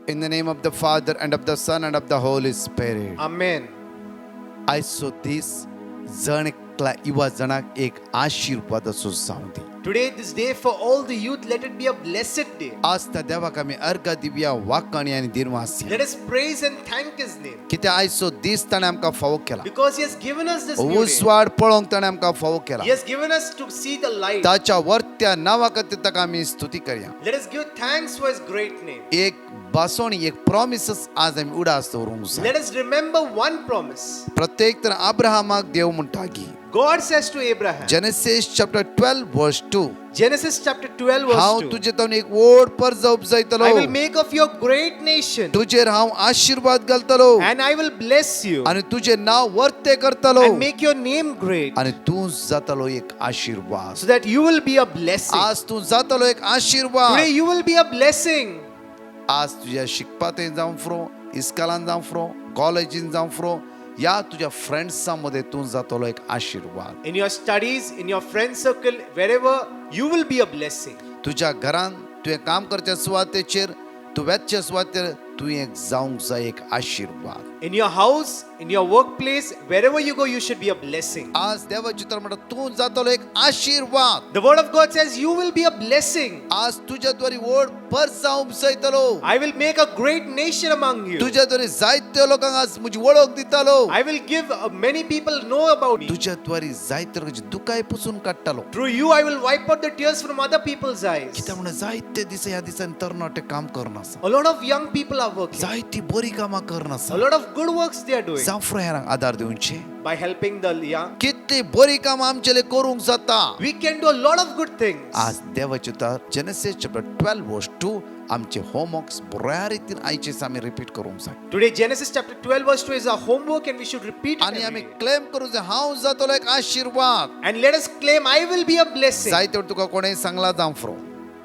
In the name of the Father and of the Son and of the Holy Spirit. Amen. I saw this जण एकला इवा जणाक एक आशीर्वाद असो जाऊ दे. Today, this day for all the youth, let it be a blessed day. आज त्या देवाक आमी अर्घ दिवया वाकणी आणि दिनवासी. Let us praise and thank His name. कित्याक आयचो दीस ताणें आमकां फावो केला. Because He has given us this new day. Uswad पळोवंक ताणें आमकां फावो केला. He has given us to see the light. ताच्या वर्त्या नांवा खातीर ताका आमी स्तुती करया. Let us give thanks for His great name. एक बासोणी एक प्रॉमिसस आज आमी उडास दवरूंक जाय. Let us remember one promise. प्रत्येक तर अब्राहमाक देव म्हणटा की God says to Abraham, Genesis chapter 12 verse 2. Genesis chapter 12 हांव verse 2, तुजे तावन एक व्हड purge उपजायतलो. I will make of you a great nation, तुजेर हांव आशीर्वाद घालतलो and I will bless you, आणि तुजे नाव वर्ते करतलो and make your name great, आणि तू जातलो एक आशीर्वाद. so that you will be a blessing. आज तू जातलो एक आशीर्वाद. Today you will be a blessing. आज तुझ्या शिकपातें जावं फ्रो, इस्कॉलान जावं फ्रो, कॉलेजीन जावं फ्रो, या तुझ्या फ्रेंड्सां मध्ये तू जातलो एक आशीर्वाद. In your studies, in your friend circle, wherever, you will be a blessing. तुझ्या घरान तुवें काम करच्या सुवातेचेर, तुवेच्या सुवातेर तू एक जावंक जाय एक आशीर्वाद. In your house, in your workplace, wherever you go, you should be a blessing. आज देवाचे तर म्हणटा तू जातलो एक आशीर्वाद. The word of God says you will be a blessing. आज तुझ्या द्वारे व्हड पर्ज जावं उपजायतलो. I will make a great nation among you. तुझ्या द्वारे जायत्या लोकांक आज म्हजी वळख दितालो. I will give many people know about me. तुझ्या द्वारे जायत्या लोकांची दुकाय पुसून काडटालो. Through you, I will wipe out the tears from other people's eyes. कित्याक म्हणून जायते दिस ह्या दिसांनी तरणाटे काम करना आसा. A lot of young people are working. जायती बरी कामां करना A आसा. lot of good works they are doing जावं फ्रो हेरांक आदार दिवचे. by helping the young. कितली बरी कामां आमचेले करूंक जाता. We can do a lot of good things. आज देवाचे तर जेनेसिस चॅप्टर 12 वर्स 2 आमचे होमवर्क्स बऱ्या रितीन आयचे आमी रिपीट करूंक जाय. Today, Genesis chapter 12 verse 2 is our homework, and we should repeat it आणि every आमी day. क्लेम करूं जाय हांव जातलो एक आशीर्वाद. And let us claim, I will be a blessing. जायते तुका कोणें सांगला जावं फ्रो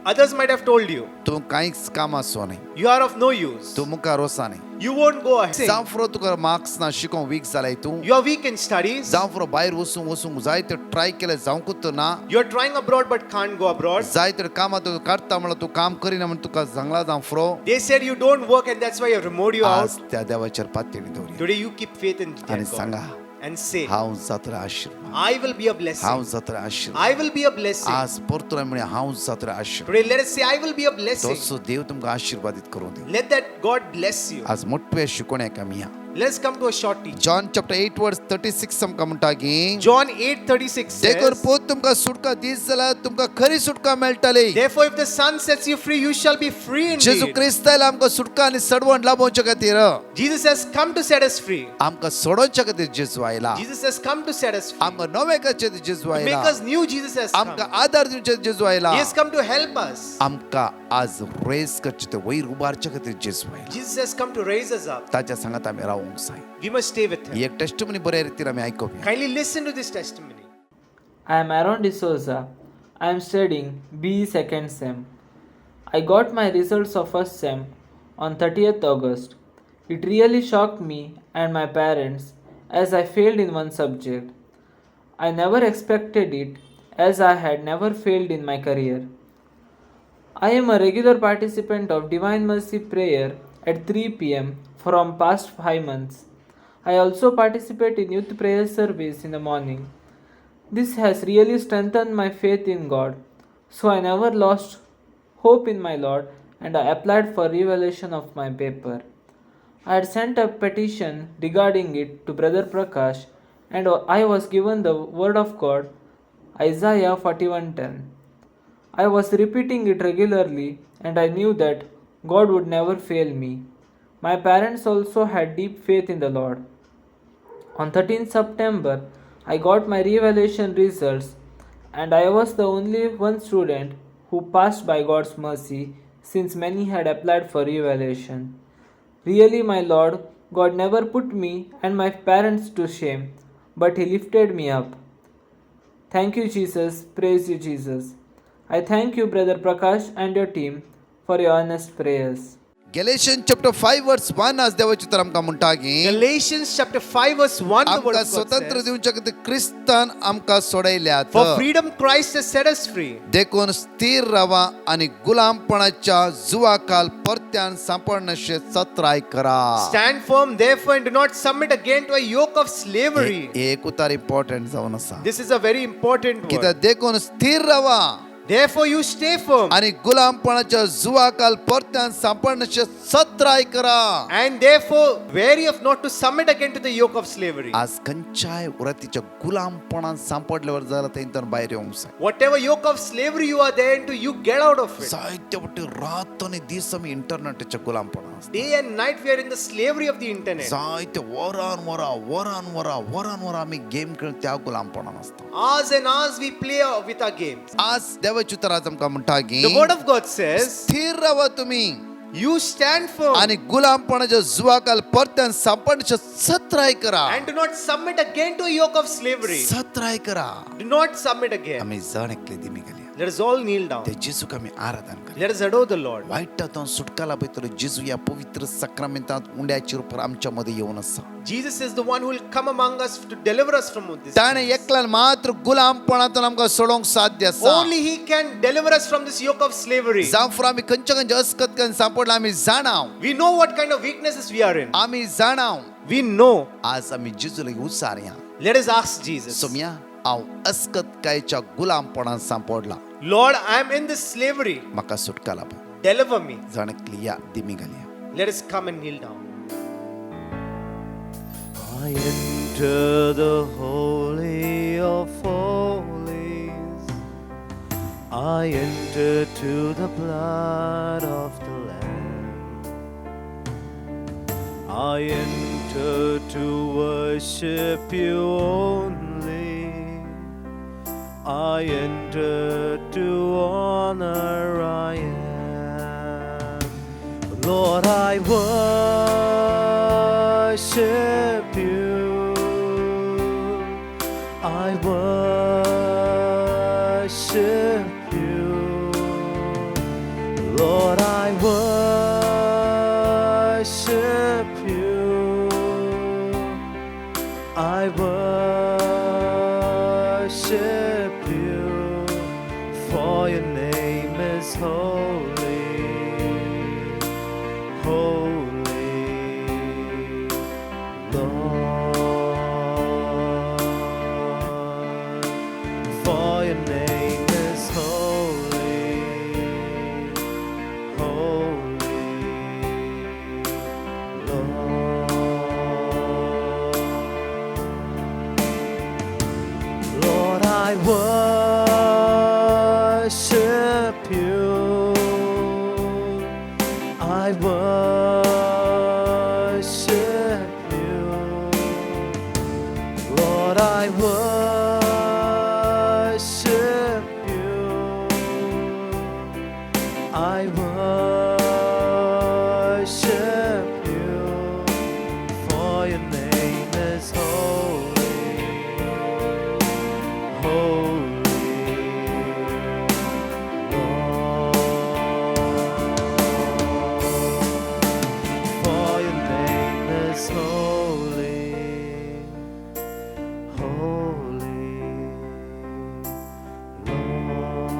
Others might have told you, तूं कांयच काम आसो न्ही, you are of no use. तूं मुखार वचा न्ही. You won't go ahead. जावं फ्रो तुका मार्क्स ना शिकोवंक वीक जाल्याय तूं. You are weak in studies. जावं फ्रो भायर वचूंक जायते ट्राय केले जावंकूच ना. You are trying abroad but can't go abroad. जायते कामां तुका काडटा म्हणल्यार तूं काम करिना म्हण तुका सांगला जावं फ्रो. They said you don't work, and that's why you have removed you out. आज त्या देवाचेर पातयणी दवरया Today, you keep faith in आनी that Sanga God and say, हांव जातलो आशीर्वाद. I will be a हांव blessing. जातलो आशीर्वाद. I will be a blessing. आज परतून म्हणे हांव जातलो आशीर्वाद. Today, let us say, I will be a blessing. तसो देव तुमकां आशीर्वादीत करूं दी. Let that God bless you. आज मोठे शिकोवण्याक आमी या. Let's come to a short teaching. John chapter 8 verse 36 आमकां म्हणटा की John 8:36 देखून says, पोत तुमकां सुटका दीस जाल्यार तुमकां खरी सुटका मेळटली. Therefore, if the Son sets you free, you shall be free Jeju indeed. क्रिस्त आयला आमकां सुटका आनी सडवण लाभोवचे खातीर. Jesus has come to set us free. आमकां सोडोवचे खातीर जेजू आयला. Jesus has come to set us free. आमकां नवे करचे जेजू To make आयला. us new, Jesus has come. आमकां आदार दिवचे जेजू आयला. He has come to help us. आमकां आज रेस करचे ते वयर उबारचे खातीर जेजू आयला. Jesus has come to raise us up. ताच्या सांगात आमी रावूंक जाय. We must stay with Him. ही एक टेस्टमनी बऱ्या रितीन आमी आयकुया. Kindly listen to this testimony. I am Aaron D'Souza. I am studying BE second SEM. I got my results of first SEM on 30th August. It really shocked me and my parents as I failed in one subject. I never expected it as I had never failed in my career. I am a regular participant of Divine Mercy prayer at 3 p.m. from past 5 months. I also participate in youth prayer service in the morning. This has really strengthened my faith in God, so I never lost hope in my Lord and I applied for revelation of my paper. I had sent a petition regarding it to Brother Prakash and I was given the word of God, Isaiah 41:10. I was repeating it regularly and I knew that God would never fail me. My parents also had deep faith in the Lord. On 13th September, I got my revelation results and I was the only one student who passed by God's mercy since many had applied for revelation. Really, my Lord, God never put me and my parents to shame, but He lifted me up. Thank you, Jesus. Praise you, Jesus. I thank you, Brother Prakash and your team, for your earnest prayers. Galatians chapter 5 verse 1 आज देवाचे तर आमकां म्हणटा की Galatians chapter 5 verse 1 the word आमकां of God स्वतंत्र says, दिवच्या खातीर क्रिस्तान आमकां सोडयल्यात. for freedom Christ has set us free. देखून स्थिर रावा आणि गुलामपणाच्या जुवाकाल परत्यान सांपडनशे सत्राय करा. Stand firm therefore and do not submit again to a yoke of slavery. हे एक उतार इम्पॉर्टंट जावन आसा. This is a very important word. कित्याक देखून स्थिर रावा Therefore you stay firm आणि गुलामपणाच्या जुवाकाल परत्यान सांपडनशे सत्राय करा. and therefore wary of not to submit again to the yoke of slavery. आज खंयच्याय वरातीच्या गुलामपणान सांपडल्यावर जाल्यार थंयच्यान भायर येवंक जाय. Whatever yoke of slavery you are there into, you get out of it. जायते फावटी रात आनी दीस आमी इंटरनेटाच्या गुलामपणान आसता. Day and night we are in the slavery of the internet. जायते वरान आमी गेम खेळ त्या गुलामपणान आसता. Hours and hours we play with our games. आज देवाचे उतर आज आमकां म्हणटा की The word of God says, स्थिर रावा तुम्ही you stand firm आणि गुलामपणाच्या जुवाकाल परत्यान सांपडनशे सत्राय करा. and do not submit again to a yoke of slavery. सत्राय करा. Do not submit again. आमी जाण एकले दिमी गेली. Let us all kneel down. ते जेजूक आमी आराधन करूया. Let us adore the Lord. वाईटांतून सुटकाला भितर जेजू या पवित्र सक्रमेंतांत उंड्याच्या रूपार आमच्या मध्ये येवन आसा. Jesus is the one who will come among us to deliver us from this. ताणे एकल्यान मात्र गुलामपणांतून आमकां सोडोवंक साध्य आसा. Only He can deliver us from this yoke of slavery. जावं आमी खंयच्या अस्कतकान सांपडला आमी जाणाव. We know what kind of weaknesses we are in. आमी जाणाव. We know. आज आमी जेजू लागीं उसारया. Let us ask Jesus. Saumya हांव अस्कतकायच्या गुलामपणान सांपडला. Lord, I am in this slavery. म्हाका सुटका लाभ. Deliver me. जाणकली या दिमी घालया. Let us come and kneel down. I enter the Holy of Holies. I enter to the blood of the Lamb. I enter to worship you only. I enter to honor I am. Lord, I worship you. I worship you. Lord, I worship you. I worship you. For your name is holy. Holy, Lord, for your name is holy, holy, Lord. Lord, I worship you. I worship you. Lord, I worship you. I worship you. For your name is holy. Holy, Lord. For your name is holy, holy, Lord.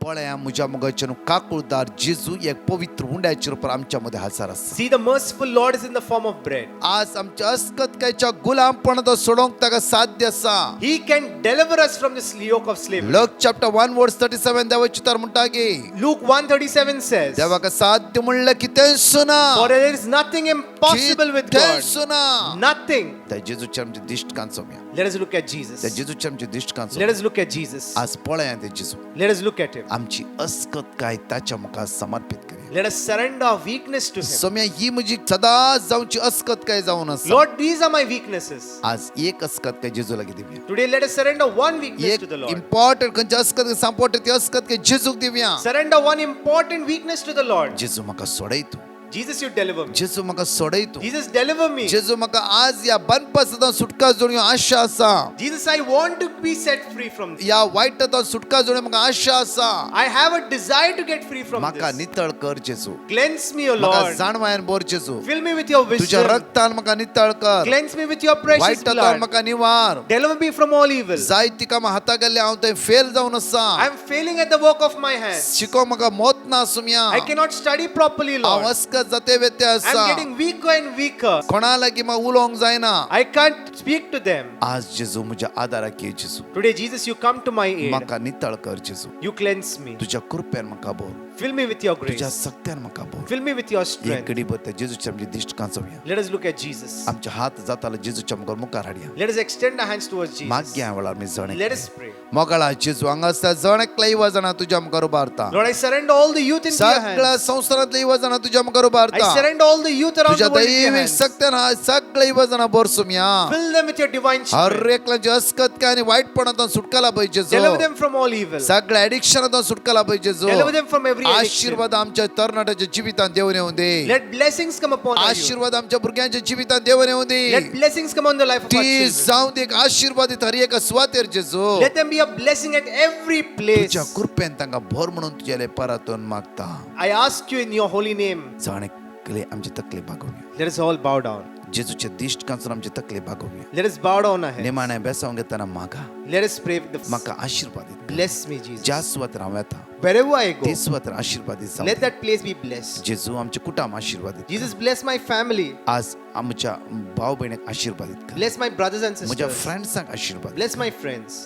पळया म्हज्या मोगाचेर काकुळदार जेजू एक पवित्र उंड्याच्या रूपार आमच्या मध्ये हजर आसा. See, the merciful Lord is in the form of bread. आज आमच्या अस्कतकायच्या गुलामपणाचो सोडोवंक ताका साध्य आसा. He can deliver us from this yoke of slavery. Luke chapter 1 verse 37 देवाचे तर म्हणटा की Luke 1:37 says, देवाक साध्य म्हणलं कितेंच ना. for there is nothing impossible with God. कितेंच ना. Nothing. त्या जेजूच्या आमच्या दिश्टकान Saumya. Let us look at Jesus. त्या जेजूच्या आमच्या दिश्टकान Let Saumya. us look at Jesus. आज पळया ते जेजू. Let us look at Him. आमची अस्कतकाय ताच्या मुखार समर्पित करूया. Let us surrender our weakness to Him. Saumya ही म्हजी सदा जावची अस्कतकाय जावन आसा. Lord, these are my weaknesses. आज एक अस्कतकाय जेजू लागीं Divya. Today, let us surrender one weakness एक to the Lord. इम्पॉर्टंट खंयच्या अस्कत सांपडटा ती अस्कतकाय जेजूक Divya. Surrender one important weakness to the Lord. जेजू म्हाका सोडय तूं. Jesus, you deliver me. जेजू म्हाका सोडय तूं. Jesus, deliver me. जेजू म्हाका आज ह्या बंदपासून सुटका जोडूं आशा आसा. Jesus, I want to be set free from this. ह्या वायटांतून सुटका जोडूं म्हाका आशा आसा. I have a desire to get free from म्हाका this. नितळ कर जेजू. Cleanse me, O म्हाका Lord. जाणवायन बोर जेजू. Fill me with your तुझ्या wisdom. रक्तान म्हाका नितळ कर. Cleanse me with your precious वायटांतून blood. म्हाका निवार. Deliver me from all evil. जायती कामां हाता गेल्ले हांव थंय फेल जावन आसा. I am failing at the work of my hands. Shikoh म्हाका मोत ना सुम्या. I cannot study properly, हांव Lord. अस्कत जाते वेते I आसा. am getting weaker and weaker. कोणा लागीं म्हाका उलोवंक जायना. I can't speak to them. आज जेजू म्हज्या आदाराक ये जेजू. Today, Jesus, you come to my aid. म्हाका नितळ कर जेजू. You cleanse me. तुझ्या कृपेन म्हाका bore. Fill me with your तुझ्या grace. सक्त्यान म्हाका bore. Fill me with your एक strength. घडी भर त्या जेजूच्या आमचे दिश्ट कांचोवया. Let us look at Jesus. आमचे हात जाताले जेजूच्या मुखार हाडया. Let us extend our hands towards Jesus. माग्या वेळार मी जण Let us pray. मोगाळा जेजू हांगा आसता जण एकल्या इवाजाना तुझ्या मुखार उबारता. Lord, I surrender all the youth into your सगळ्या hands. संवसारांतल्या इवाजाना तुझ्या मुखार I उबारता. surrender all the youth around तुझ्या the world into your दैविक hands. सक्त्यान सगळ्या इवाजाना बोर सुम्या. Fill them with your divine हर strength. एकल्याची अस्कतकाय आणि वाईटपणातून सुटका लाभय जेजू. Deliver them from all evil. सगळ्या एडिक्शनातून सुटका लाभय जेजू. Deliver them from every addiction. आशीर्वाद आमच्या तरणाट्याच्या जिवितांत देऊन येऊन दे. Let blessings come upon our youth. आशीर्वाद आमच्या भुरग्यांच्या जिवितांत देऊन येऊन दे. Let blessings come on the life of our ती children. जाऊन दे एक आशीर्वादित हर एक स्वातेर जेजू. Let them be a blessing at every place. तुझ्या कृपेन तांकां भर म्हणून तुझ्या परतून मागता. I ask you in your holy name. जाणे कले आमचे तकले भागोवया. Let us all bow down. जेजूचे दिश्ट कांचून आमचे तकले भागोवया. Let us bow down our heads. निमाणे बेसावंक येताना मागा. Let us pray with the म्हाका आशीर्वादित कर. bless me, Jesus. ज्या सुवातेर हांव येता Wherever I go, ते सुवातेर आशीर्वादित जावं. let that place be blessed. जेजू आमचे कुटुंब आशीर्वादित कर. Jesus, bless my family. आज आमच्या भाव भयणीक आशीर्वादित कर. Bless my brothers and म्हज्या sisters. फ्रेंड्सांक आशीर्वाद. Bless my friends.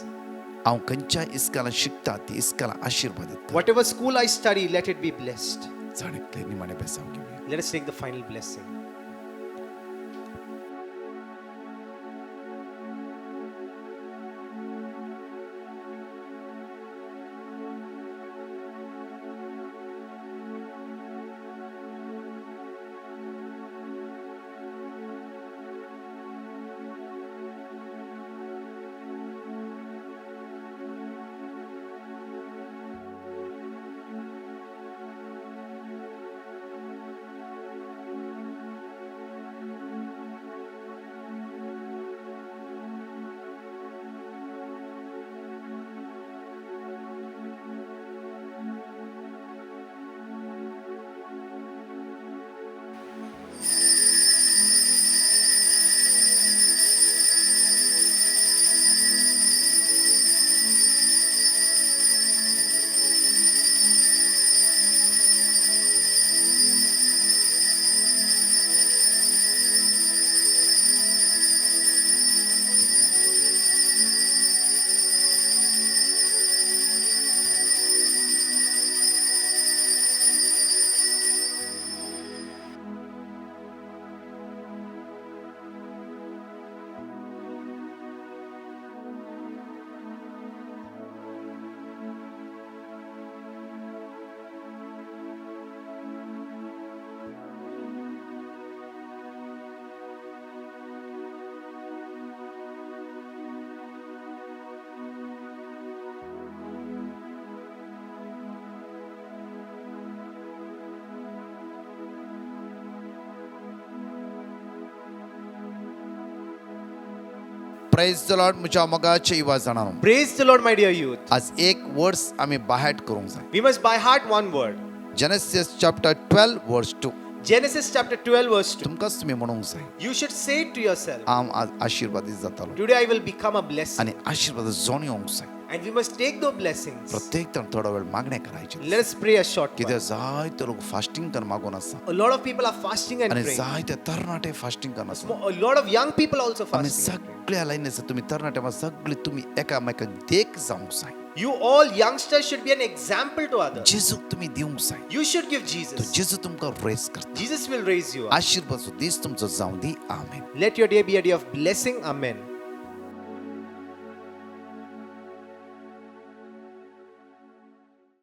हांव खंयच्या इस्कालांत शिकता ती इस्कालां आशीर्वादित कर. Whatever school I study, let it be blessed. जाणे कले निमाणे बेसावंक घेवया. Let us take the final blessing. Praise the Lord म्हज्या मोगाच्या Eva जाणारो. Praise the Lord, my dear youth. आज एक वर्ड्स आमी बाहेट करूंक जाय. We must by heart one word. Genesis chapter 12 verse 2. Genesis chapter 12 verse 2. तुमकांच तुम्ही म्हणूंक जाय You should say to yourself, हांव आज आशीर्वादीत जातालो today I will become a blessing. आनी आशीर्वाद जोन येवंक जाय. And we must take those blessings. प्रत्येक जण थोडा वेळ मागणे करायचे. Let us pray a short कित्याक while. जायते लोक फास्टिंग कर मागून आसा A lot of people are fasting and आनी praying. जायते तरणाटे फास्टिंग करन आसा. A lot of young people also आमी fasting and praying. सगळ्या लायन आसा तुम्ही तरणाटे वा सगळे तुम्ही एकामेकाक देख जावंक जाय. You all youngsters should be an example to others. जेजूक तुम्ही दिवंक जाय. You should give तो Jesus. जेजू तुमकां रेस करता. Jesus will raise you up. आशीर्वाद दीस तुमचो जावं दी. आमेन. Let your day be a day of blessing. Amen.